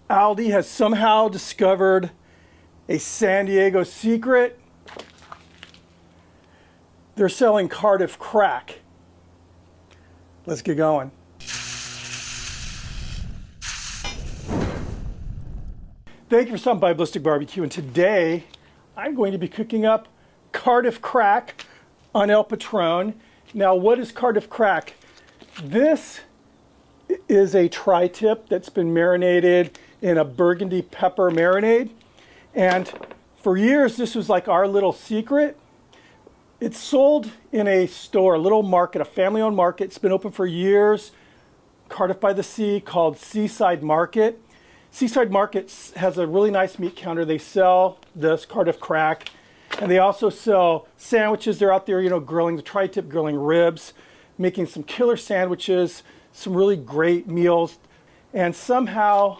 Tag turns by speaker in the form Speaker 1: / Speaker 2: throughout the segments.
Speaker 1: Aldi has somehow discovered a San Diego secret. They're selling Cardiff crack. Let's get going. Thank you for stopping by Ballistic BBQ, and today I'm going to be cooking up Cardiff crack on El Patron. Now, what is Cardiff crack? This is a tri-tip that's been marinated in a Burgundy pepper marinade, and for years this was like our little secret. It's sold in a store, a little market, a family-owned market. It's been open for years, Cardiff by the Sea, called Seaside Market. Seaside Market has a really nice meat counter. They sell this Cardiff crack, and they also sell sandwiches. They're out there, you know, grilling the tri-tip, grilling ribs, making some killer sandwiches, some really great meals. And somehow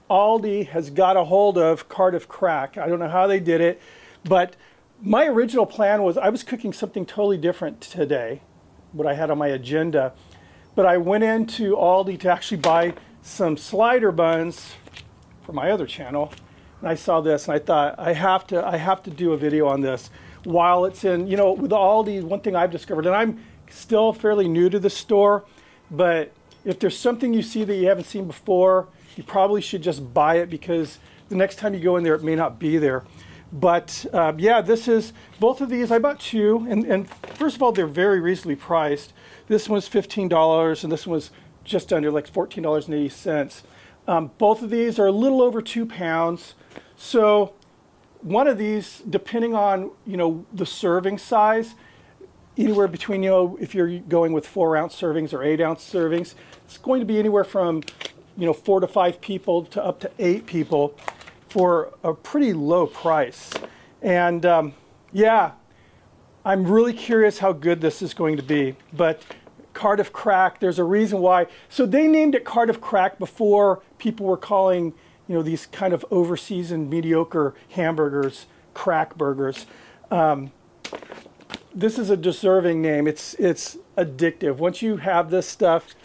Speaker 1: Aldi has got a hold of Cardiff crack. I don't know how they did it, but my original plan was I was cooking something totally different today, what I had on my agenda. But I went into Aldi to actually buy some slider buns for my other channel, and I saw this and I thought I have to do a video on this while it's in, you know, with Aldi. One thing I've discovered, and I'm still fairly new to the store, but if there's something you see that you haven't seen before, you probably should just buy it, because the next time you go in there it may not be there. But yeah, this is both of these. I bought two, and first of all, they're very reasonably priced. This one was $15 and this one was just under, like $14.80. Both of these are a little over 2 pounds. So one of these, depending on, you know, the serving size, anywhere between, you know, if you're going with 4-ounce servings or 8-ounce servings, it's going to be anywhere from, you know, 4 to 5 people to up to 8 people for a pretty low price. And yeah, I'm really curious how good this is going to be. But Cardiff crack, there's a reason why. So they named it Cardiff crack before people were calling, you know, these kind of overseasoned, mediocre hamburgers crack burgers. This is a deserving name. It's addictive. Once you have this stuff,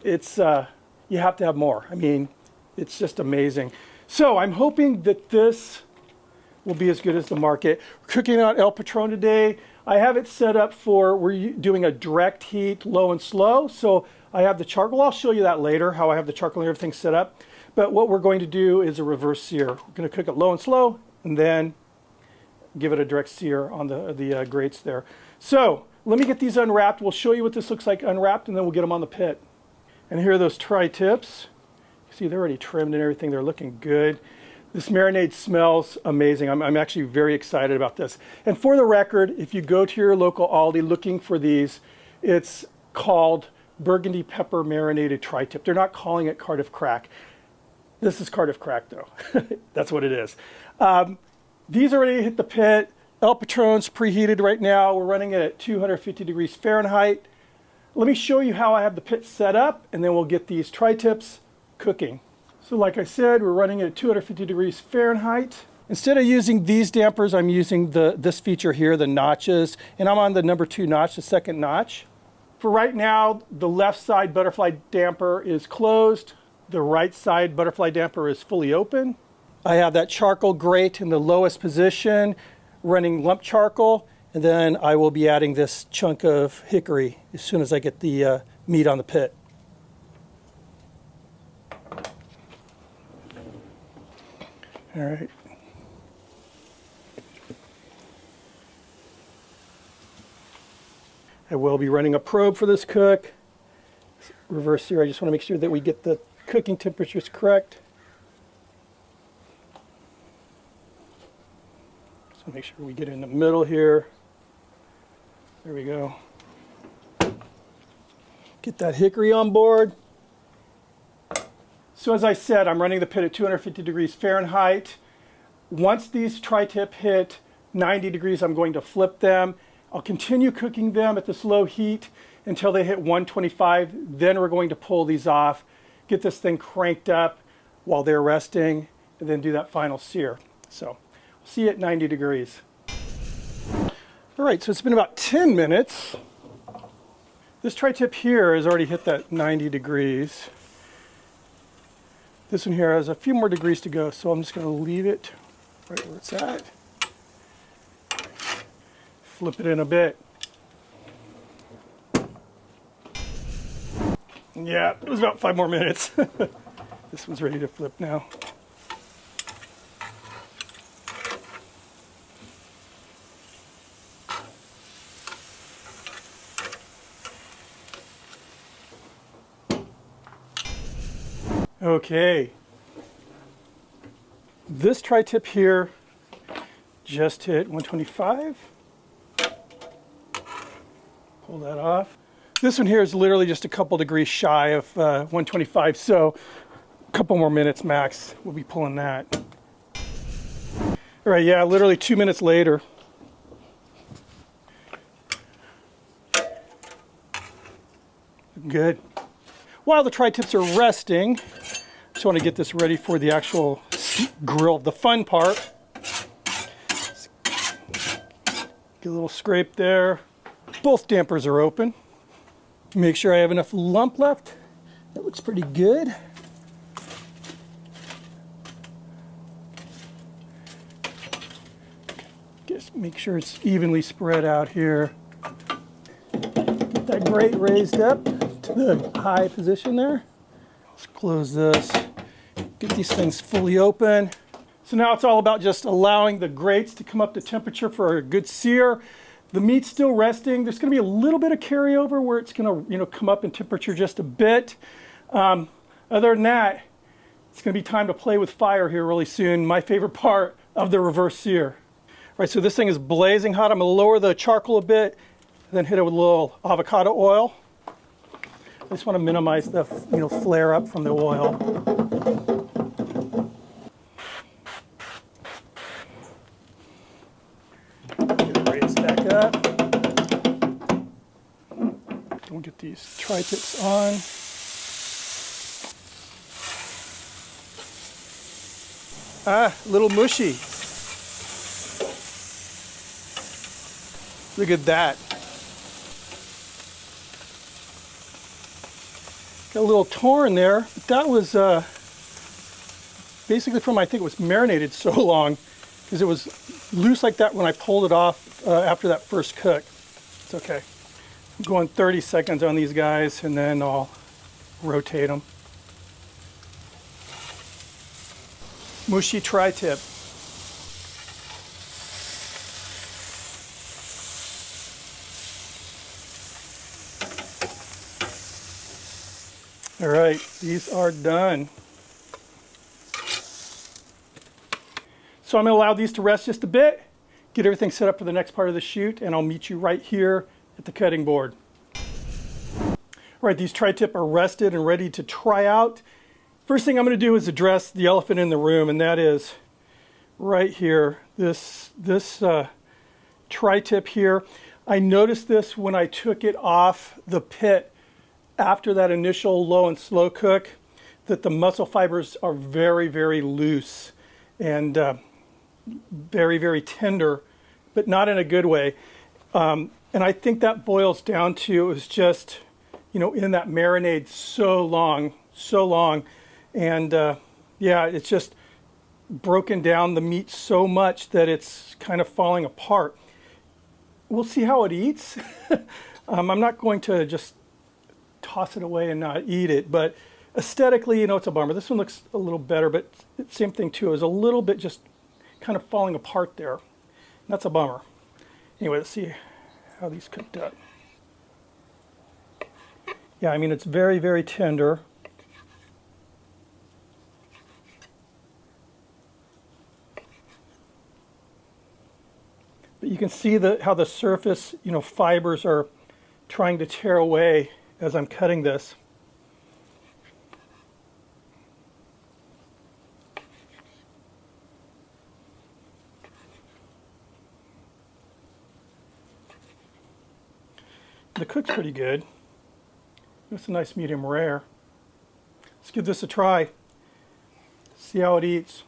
Speaker 1: it's you have to have more. I mean, it's just amazing. So I'm hoping that this will be as good as the market. We're cooking on El Patron today. I have it set up for, we're doing a direct heat, low and slow. So I have the charcoal. I'll show you that later, how I have the charcoal and everything set up. But what we're going to do is a reverse sear. We're going to cook it low and slow, and then give it a direct sear on the grates there. So let me get these unwrapped. We'll show you what this looks like unwrapped, and then we'll get them on the pit. And here are those tri-tips. See, they're already trimmed and everything. They're looking good. This marinade smells amazing. I'm actually very excited about this. And for the record, if you go to your local Aldi looking for these, it's called Burgundy pepper marinated tri-tip. They're not calling it Cardiff crack. This is Cardiff crack, though. That's what it is. These already hit the pit. El Patron's preheated right now. We're running it at 250 degrees Fahrenheit. Let me show you how I have the pit set up, and then we'll get these tri-tips cooking. So like I said, we're running it at 250 degrees Fahrenheit. Instead of using these dampers, I'm using this feature here, the notches, and I'm on the number 2 notch, the second notch. For right now, the left side butterfly damper is closed. The right side butterfly damper is fully open. I have that charcoal grate in the lowest position, running lump charcoal, and then I will be adding this chunk of hickory as soon as I get the meat on the pit. All right. I will be running a probe for this cook. Reverse sear. I just want to make sure that we get the cooking temperatures correct. So make sure we get in the middle here. There we go. Get that hickory on board. So as I said, I'm running the pit at 250 degrees Fahrenheit. Once these tri-tip hit 90 degrees, I'm going to flip them. I'll continue cooking them at this low heat until they hit 125. Then we're going to pull these off, get this thing cranked up while they're resting, and then do that final sear. So we'll see you at 90 degrees. All right, so it's been about 10 minutes. This tri-tip here has already hit that 90 degrees. This one here has a few more degrees to go, so I'm just going to leave it right where it's at. Flip it in a bit. Yeah, it was about 5 more minutes. This one's ready to flip now. Okay. This tri-tip here just hit 125. Pull that off. This one here is literally just a couple degrees shy of 125, so a couple more minutes max, we'll be pulling that. All right, yeah, literally 2 minutes later. Good. While the tri-tips are resting, just want to get this ready for the actual grill, the fun part. Get a little scrape there. Both dampers are open. Make sure I have enough lump left. That looks pretty good. Just make sure it's evenly spread out here. Get that grate raised up to the high position there. Let's close this. Get these things fully open. So now it's all about just allowing the grates to come up to temperature for a good sear. The meat's still resting. There's going to be a little bit of carryover where it's going to, come up in temperature just a bit. Other than that, it's going to be time to play with fire here really soon. My favorite part of the reverse sear. All right, so this thing is blazing hot. I'm going to lower the charcoal a bit, then hit it with a little avocado oil. I just want to minimize the, flare up from the oil. Back up. Don't get these tri-tips on. Ah, a little mushy. Look at that. Got a little torn there. That was basically from, I think it was marinated so long, because it was loose like that when I pulled it off after that first cook. It's okay. I'm going 30 seconds on these guys and then I'll rotate them. Mushy tri-tip. All right, these are done. So I'm going to allow these to rest just a bit, get everything set up for the next part of the shoot, and I'll meet you right here at the cutting board. All right, these tri-tip are rested and ready to try out. First thing I'm going to do is address the elephant in the room, and that is right here, this tri-tip here. I noticed this when I took it off the pit after that initial low and slow cook, that the muscle fibers are very, very loose and very, very tender, but not in a good way. And I think that boils down to it was just, in that marinade so long. And yeah, it's just broken down the meat so much that it's kind of falling apart. We'll see how it eats. I'm not going to just toss it away and not eat it, but aesthetically, it's a bummer. This one looks a little better, but same thing too. It was a little bit just kind of falling apart there. That's a bummer. Anyway, let's see how these cooked up. Yeah, I mean, it's very, very tender. But you can see how the surface, fibers are trying to tear away as I'm cutting this. The cook's pretty good. It's a nice medium rare. Let's give this a try. See how it eats.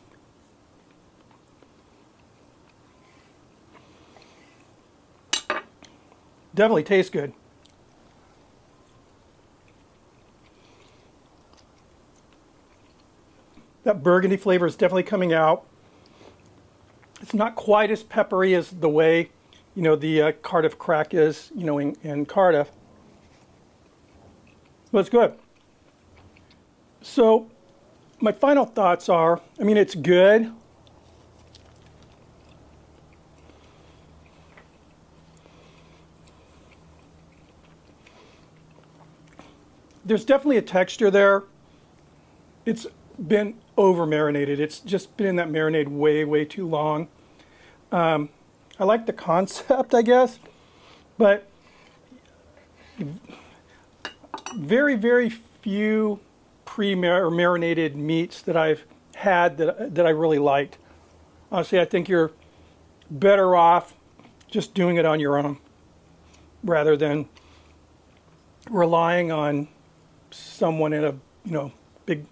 Speaker 1: Definitely tastes good. That burgundy flavor is definitely coming out. It's not quite as peppery as the way, you know, the Cardiff crack is, you know, in Cardiff. But it's good. So my final thoughts are, I mean, it's good. There's definitely a texture there. It's been over marinated. It's just been in that marinade way too long. I like the concept, I guess, but very few pre-marinated meats that I've had that I really liked. Honestly, I think you're better off just doing it on your own rather than relying on someone in a, you know, big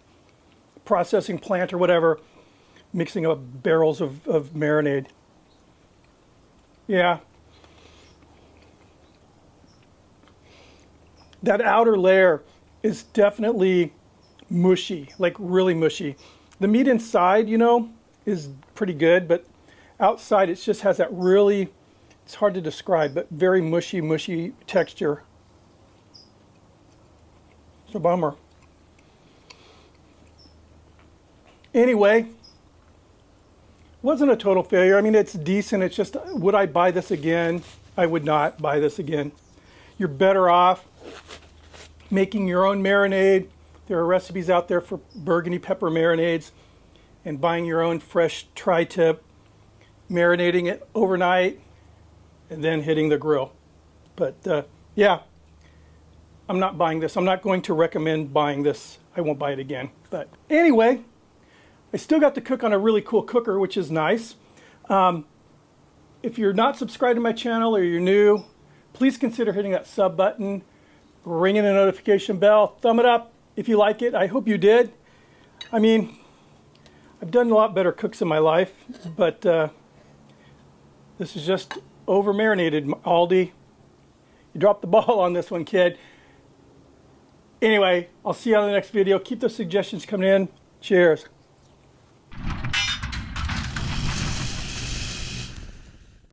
Speaker 1: processing plant or whatever mixing up barrels of marinade. Yeah, that outer layer is definitely mushy, like really mushy. The meat inside, you know, is pretty good, but outside it just has that really, it's hard to describe, but very mushy texture. It's a bummer. Anyway, wasn't a total failure. I mean, it's decent. It's just, would I buy this again? I would not buy this again. You're better off making your own marinade. There are recipes out there for burgundy pepper marinades, and buying your own fresh tri-tip, marinating it overnight, and then hitting the grill. But yeah, I'm not buying this. I'm not going to recommend buying this. I won't buy it again. But anyway, I still got to cook on a really cool cooker, which is nice. If you're not subscribed to my channel or you're new, please consider hitting that sub button, ringing the notification bell, thumb it up if you like it. I hope you did. I mean, I've done a lot better cooks in my life, but this is just over marinated. Aldi, you dropped the ball on this one, kid. Anyway, I'll see you on the next video. Keep those suggestions coming in. Cheers.